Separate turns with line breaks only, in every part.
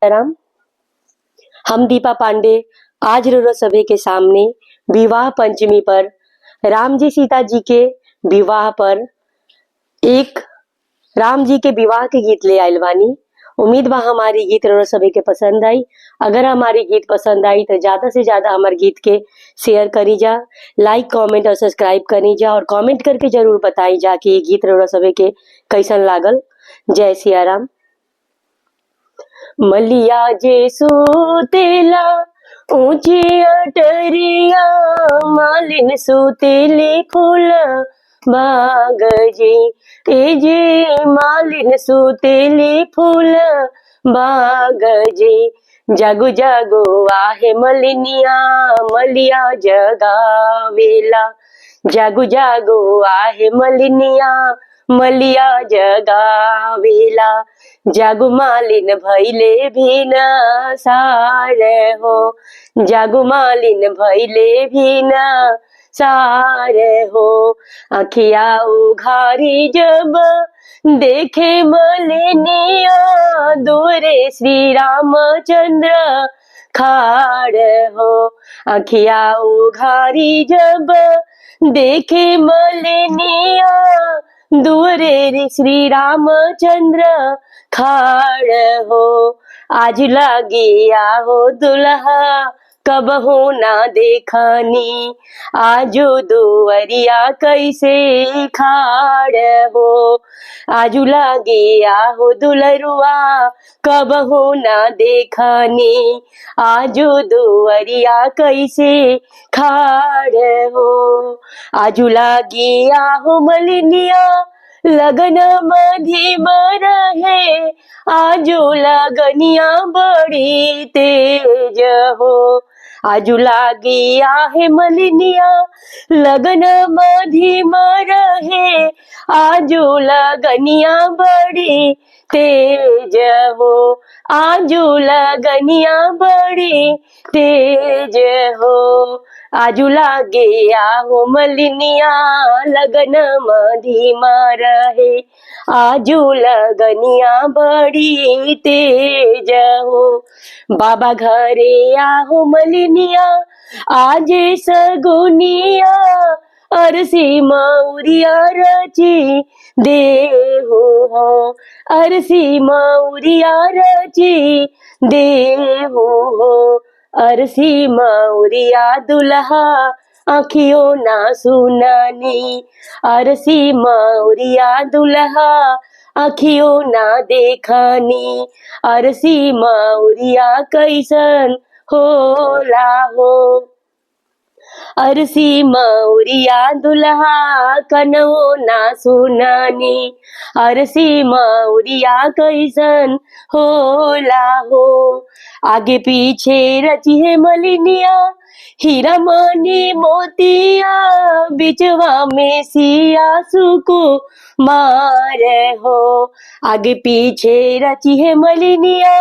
राम। हम दीपा पांडे आज रोरो सभी के सामने विवाह पंचमी पर राम जी सीता जी के विवाह पर एक राम जी के विवाह के गीत ले आइल बानी। उम्मीद बा हमारी गीत रोरो सभी के पसंद आई। अगर हमारी गीत पसंद आई तो ज्यादा से ज्यादा हमारे गीत के शेयर करी जा, लाइक कमेंट और सब्सक्राइब करी जा और कमेंट करके जरूर बताई जा कि ये गीत रोरो सभी के कैसन लागल। जय सिया राम। मलिया जे सुतेला ऊंची अटरिया, मालिन सुतेली फूल बाग जी। ए जे मालिन सुतेली फूल बाग जी। जागो जागो आहे मलिनिया, मलिया जगावेला। जागो जागो आहे मलिनिया, मलिया जगावेला। जागु मालिन भैले भीन सार हो, जागु मालिन भैले भीन सार हो। अखिया उघारी जब देखे मलिनिया, दूरे श्री रामचंद्र खाड़ हो। अखिया उघारी जब देखे मलिनिया, दूरे श्री रामचंद्र खाड़ हो। आज लागिया हो दुल्हा कब हो ना देखनी, आजो दुवरिया कैसे खाड़ हो। आजू लागिया हो दुलरुआ कब हो ना देखनी, आजो दुवरिया कैसे खाड़ हो। आजू लागिया हो मलिनिया लगन मधी रहे, आजू लगनिया बड़ी तेज हो। आजू लागिया है मलिनिया लगन मधी रहे, आजू लगनिया बड़ी तेज हो। आजू लगनिया बड़ी तेज हो। आजू लागिया हो मलिनिया लगन मधी रहे, आजू लगनिया बड़ी तेज हो। बाबा घरे आहो मलिनिया आज सगुनिया, अरसी मौरिया रची देहु हो। अरसी मौरिया रची देहु हो। अरसी मौरिया दुल्हा आँखियों ना सुनानी, अरसी मौरिया दुल्हा आँखियों ना देखनी। अरसी मौरिया कैसन होला हो। अरसी मौरिया दुल्हा कनो ना सुनानी, अरसी मौरिया कैसन होला हो। आगे पीछे रची है मलिनिया हीरा मनी मोतिया, बिचवा में सिया सुको मार हो। आगे पीछे रची है मलिनिया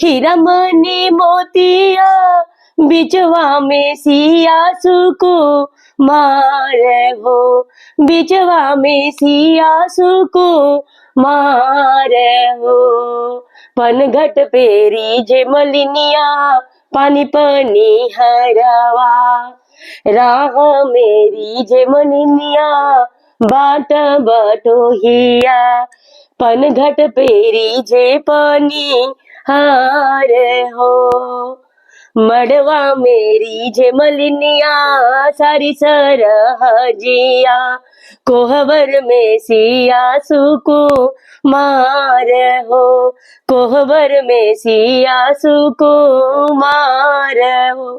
हीरा मनी मोतिया, बिचवा में सिया सुको मार हो। बिचवा में सिया सुको मार हो। पनघट पेरी जे मलिनिया पानी पानी हरवा, राह मेरी जे मलिनिया बाट बटोहिया। पनघट पेरी जे पानी हार हो, मड़वा मेरी जे मलिनिया सारी सरहजिया। कोहबर में सिया सुको मार हो, कोहबर में सिया सुको मार हो।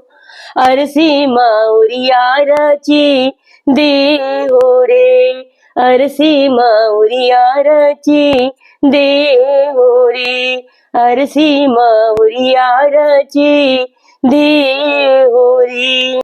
अरसी मौरिया रची देहु रे, अरसी मौरिया रची देहु रे। अरसी मौरिया रची देहु रे।